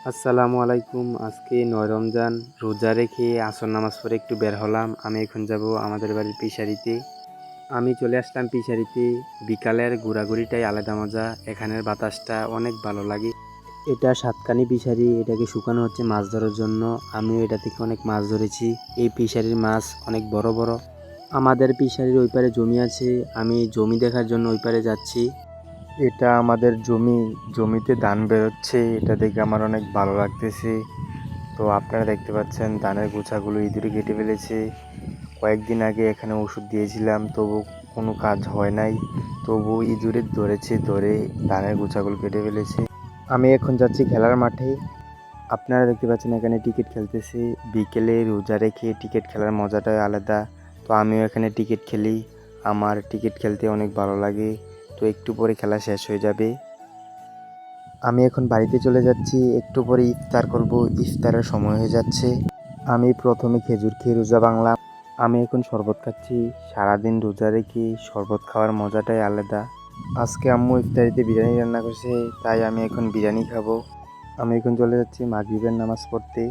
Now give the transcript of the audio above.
আসসালামু আলাইকুম। আজকে ৯ রমজান রোজা রেখে আসর নামাজ পড়ে একটু বের হলাম। আমি এখন যাব আমাদের বাড়ির পিশারিতে। আমি চলে আসলাম পিশারিতে। বিকালের ঘোরাঘুরিটাই আলাদা মজা। এখানের বাতাসটা অনেক ভালো লাগে। এটা সাতকানি পিশারি, এটাকে শুকানো হচ্ছে মাছ ধরার জন্য। আমিও এটা থেকে অনেক মাছ ধরেছি। এই পিশারির মাছ অনেক বড় বড়। আমাদের পিশারির ওই পারে জমি আছে, আমি জমি দেখার জন্য ওই পারে যাচ্ছি। এটা আমাদের জমি, জমিতে ধান বেরোচ্ছে, এটা দেখে আমার অনেক ভালো লাগতেছে। তো আপনারা দেখতে পাচ্ছেন ধানের গোছাগুলো ইঁদুরে কেটে ফেলেছে। কয়েকদিন আগে এখানে ওষুধ দিয়েছিলাম, তবু কোনো কাজ হয় নাই। তবু ইঁদুরে ধরেছে, ধরে ধানের গোছাগুলো কেটে ফেলেছে। আমি এখন যাচ্ছি খেলার মাঠে। আপনারা দেখতে পাচ্ছেন এখানে টিকিট খেলতেছে। বিকেলে রোজা রেখে টিকিট খেলার মজাটাই আলাদা। তো আমিও এখানে টিকিট খেলি। আমার টিকিট খেলতে অনেক ভালো লাগে। তো একটু পরে খেলা শেষ হয়ে যাবে। আমি এখন বাড়িতে চলে যাচ্ছি, একটু পরে ইফতার করব। ইফতারের সময় হয়ে যাচ্ছে। আমি প্রথমে খেজুর খেয়ে রোজা ভাঙলাম। আমি এখন শরবত খাচ্ছি। সারাদিন রোজা রেখে শরবত খাওয়ার মজাটাই আলাদা। আজকে আম্মু ইফতারিতে বিরিয়ানি রান্না করছে, তাই আমি এখন বিরিয়ানি খাবো। আমি এখন চলে যাচ্ছি মাগরিবের নামাজ পড়তে।